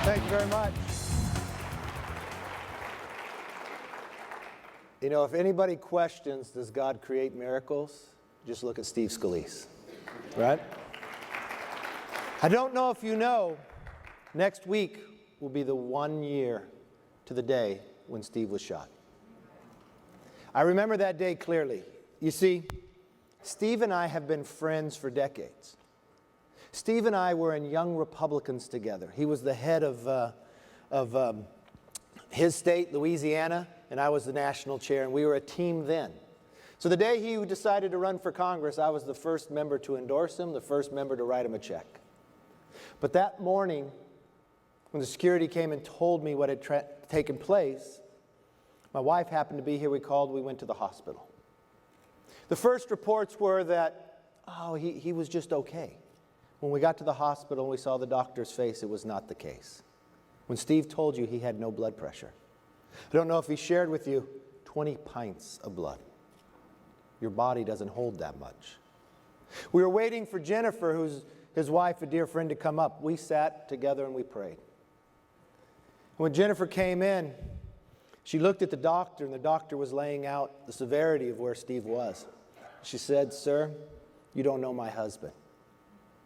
Thank you very much. You know, if anybody questions, does God create miracles? Just look at Steve Scalise, right? I don't know if you know, next week will be the 1 year to the day when Steve was shot. I remember that day clearly. You see, Steve and I have been friends for decades. Steve and I were in Young Republicans together. He was the head of his state, Louisiana, and I was the national chair, and we were a team then. So the day he decided to run for Congress, I was the first member to endorse him, the first member to write him a check. But that morning, when the security came and told me what had taken place, my wife happened to be here. We called, we went to the hospital. The first reports were that, oh, he was just okay. When we got to the hospital and we saw the doctor's face, it was not the case. When Steve told you he had no blood pressure. I don't know if he shared with you 20 pints of blood. Your body doesn't hold that much. We were waiting for Jennifer, who's his wife, a dear friend, to come up. We sat together and we prayed. When Jennifer came in, she looked at the doctor, and the doctor was laying out the severity of where Steve was. She said, "Sir, you don't know my husband.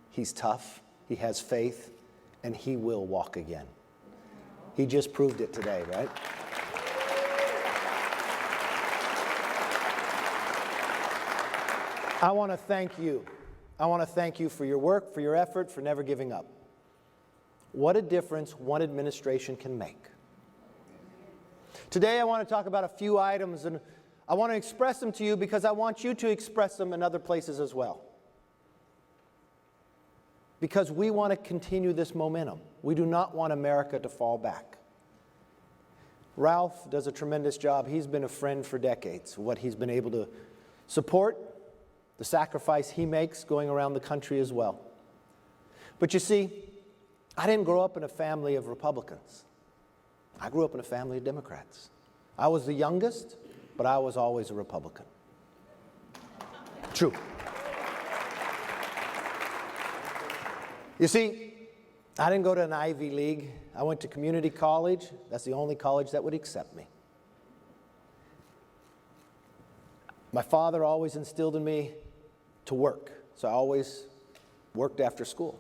He's tough, he has faith, and he will walk again." He just proved it today, right? I want to thank you. I want to thank you for your work, for your effort, for never giving up. What a difference one administration can make. Today I want to talk about a few items, and I want to express them to you because I want you to express them in other places as well. Because we want to continue this momentum. We do not want America to fall back. Ralph does a tremendous job. He's been a friend for decades. What he's been able to support, the sacrifice he makes going around the country as well. But you see, I didn't grow up in a family of Republicans. I grew up in a family of Democrats. I was the youngest, but I was always a Republican. True. You see, I didn't go to an Ivy League. I went to community college. That's the only college that would accept me. My father always instilled in me to work, so I always worked after school.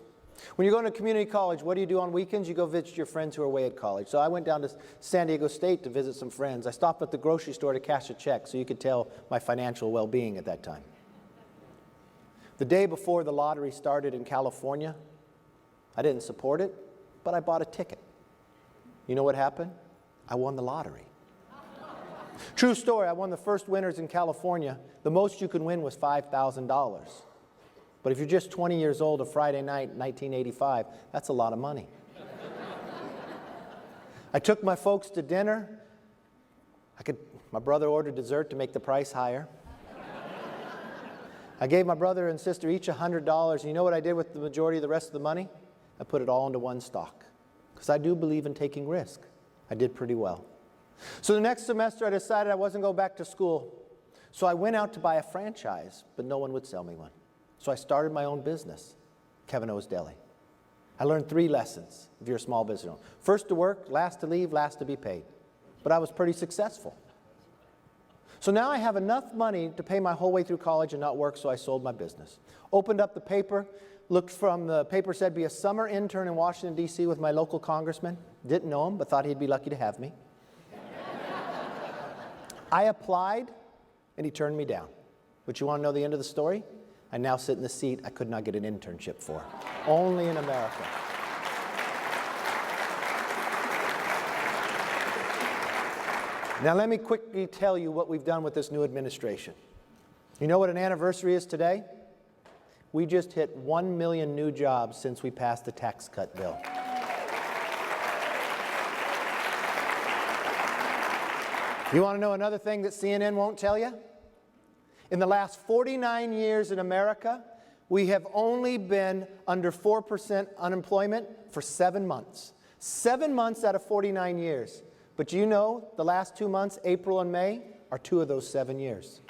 When you go to community college, what do you do on weekends? You go visit your friends who are away at college. So I went down to San Diego State to visit some friends. I stopped at the grocery store to cash a check so you could tell my financial well-being at that time. The day before the lottery started in California, I didn't support it, but I bought a ticket. You know what happened? I won the lottery. True story, I won the first winners in California. The most you could win was $5,000. But if you're just 20 years old, a Friday night, 1985, that's a lot of money. I took my folks to dinner. My brother ordered dessert to make the price higher. I gave my brother and sister each $100. And you know what I did with the majority of the rest of the money? I put it all into one stock. Because I do believe in taking risk. I did pretty well. So the next semester I decided I wasn't going back to school. So I went out to buy a franchise, but no one would sell me one. So I started my own business, Kevin O's Deli. I learned 3 lessons if you're a small business owner. First to work, last to leave, last to be paid. But I was pretty successful. So now I have enough money to pay my whole way through college and not work, so I sold my business. Opened up the paper, looked from the paper said be a summer intern in Washington, D.C. with my local congressman. Didn't know him, but thought he'd be lucky to have me. I applied, and he turned me down. But you want to know the end of the story? I now sit in the seat I could not get an internship for. Only in America. Now let me quickly tell you what we've done with this new administration. You know what an anniversary is today? We just hit 1 million new jobs since we passed the tax cut bill. You want to know another thing that CNN won't tell you? In the last 49 years in America, we have only been under 4% unemployment for 7 months. 7 months out of 49 years. But you know, the last 2 months, April and May, are 2 of those 7 years.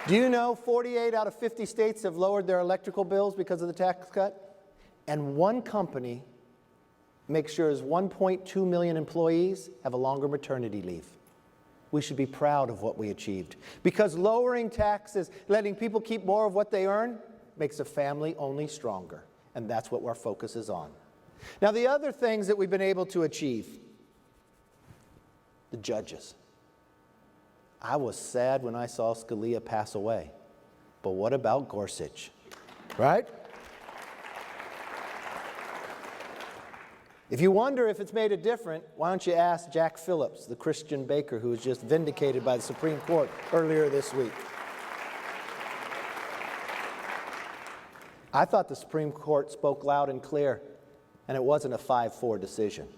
Do you know 48 out of 50 states have lowered their electrical bills because of the tax cut? And one company makes sure his 1.2 million employees have a longer maternity leave. We should be proud of what we achieved. Because lowering taxes, letting people keep more of what they earn, makes a family only stronger. And that's what our focus is on. Now, the other things that we've been able to achieve, the judges. I was sad when I saw Scalia pass away. But what about Gorsuch? Right? If you wonder if it's made a difference, why don't you ask Jack Phillips, the Christian baker who was just vindicated by the Supreme Court earlier this week. I thought the Supreme Court spoke loud and clear, and it wasn't a 5-4 decision.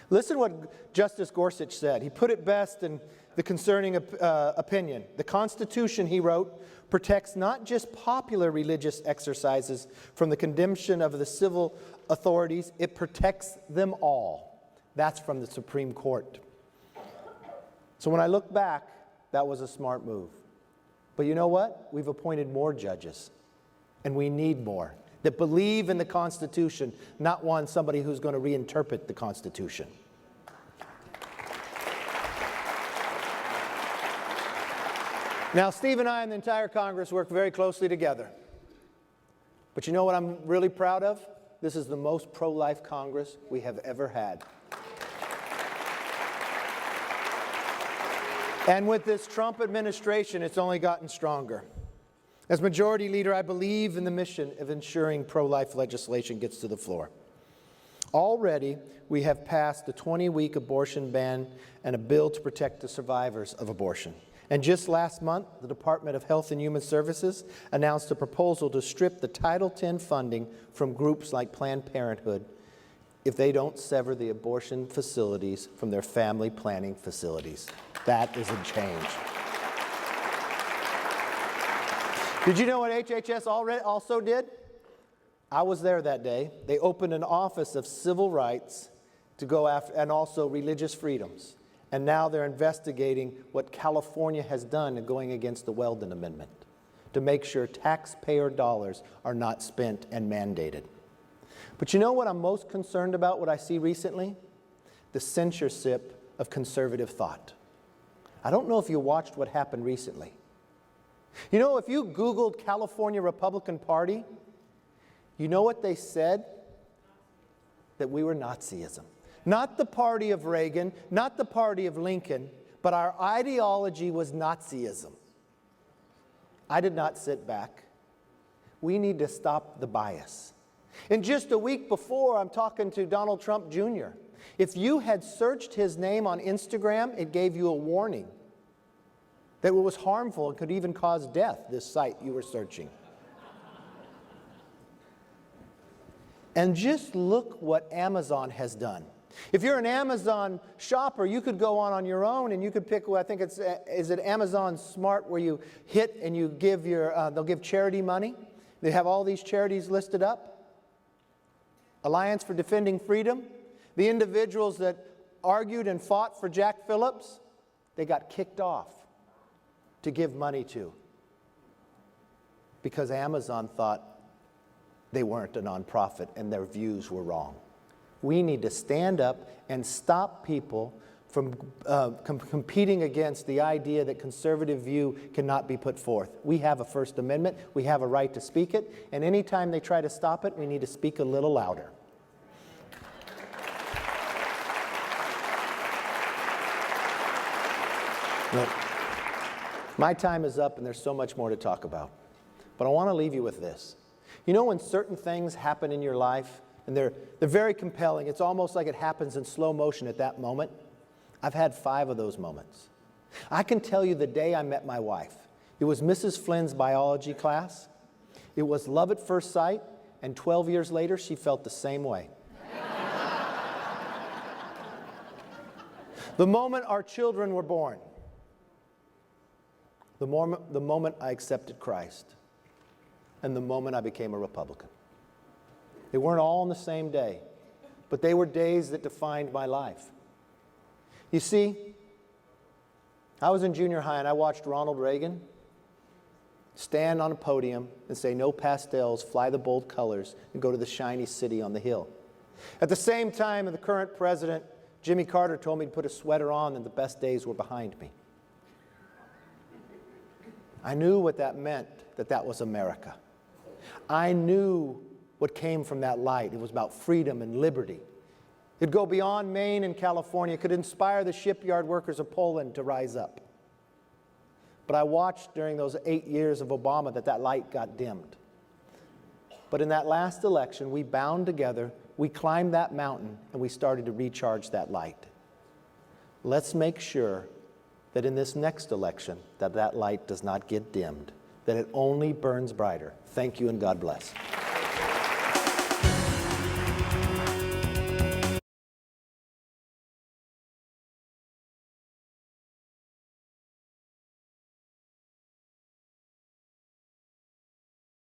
Listen to what Justice Gorsuch said. He put it best in the concerning opinion. The Constitution, he wrote, protects not just popular religious exercises from the condemnation of the civil authorities, it protects them all. That's from the Supreme Court. So when I look back, that was a smart move. But you know what? We've appointed more judges, and we need more that believe in the Constitution, not somebody who's going to reinterpret the Constitution. Now, Steve and I and the entire Congress work very closely together. But you know what I'm really proud of? This is the most pro-life Congress we have ever had. And with this Trump administration, it's only gotten stronger. As Majority Leader, I believe in the mission of ensuring pro-life legislation gets to the floor. Already, we have passed a 20-week abortion ban and a bill to protect the survivors of abortion. And just last month, the Department of Health and Human Services announced a proposal to strip the Title X funding from groups like Planned Parenthood if they don't sever the abortion facilities from their family planning facilities. That is a change. Did you know what HHS also did? I was there that day. They opened an office of civil rights to go after, and also religious freedoms. And now they're investigating what California has done in going against the Weldon Amendment to make sure taxpayer dollars are not spent and mandated. But you know what I'm most concerned about, what I see recently? The censorship of conservative thought. I don't know if you watched what happened recently. You know, if you Googled California Republican Party, you know what they said? That we were Nazism. Not the party of Reagan, not the party of Lincoln, but our ideology was Nazism. I did not sit back. We need to stop the bias. And just a week before, I'm talking to Donald Trump Jr. If you had searched his name on Instagram, it gave you a warning that it was harmful and could even cause death, this site you were searching. And just look what Amazon has done. If you're an Amazon shopper, you could go on your own and you could pick, I think is it Amazon Smart, where you hit and you give they'll give charity money. They have all these charities listed up. Alliance for Defending Freedom. The individuals that argued and fought for Jack Phillips, they got kicked off to give money to, because Amazon thought they weren't a nonprofit and their views were wrong. We need to stand up and stop people from competing against the idea that conservative view cannot be put forth. We have a First Amendment. We have a right to speak it. And anytime they try to stop it, we need to speak a little louder. Look, my time is up and there's so much more to talk about. But I want to leave you with this. You know, when certain things happen in your life, and they're very compelling. It's almost like it happens in slow motion at that moment. I've had 5 of those moments. I can tell you the day I met my wife. It was Mrs. Flynn's biology class. It was love at first sight, and 12 years later, she felt the same way. The moment our children were born, the moment I accepted Christ, and the moment I became a Republican. They weren't all on the same day, but they were days that defined my life. You see, I was in junior high and I watched Ronald Reagan stand on a podium and say, no pastels, fly the bold colors, and go to the shiny city on the hill. At the same time, the current president, Jimmy Carter, told me to put a sweater on and the best days were behind me. I knew what that meant, that was America. I knew what came from that light. It was about freedom and liberty. It'd go beyond Maine and California. It could inspire the shipyard workers of Poland to rise up. But I watched during those 8 years of Obama that light got dimmed. But in that last election, we bound together, we climbed that mountain, and we started to recharge that light. Let's make sure that in this next election, that light does not get dimmed, that it only burns brighter. Thank you and God bless.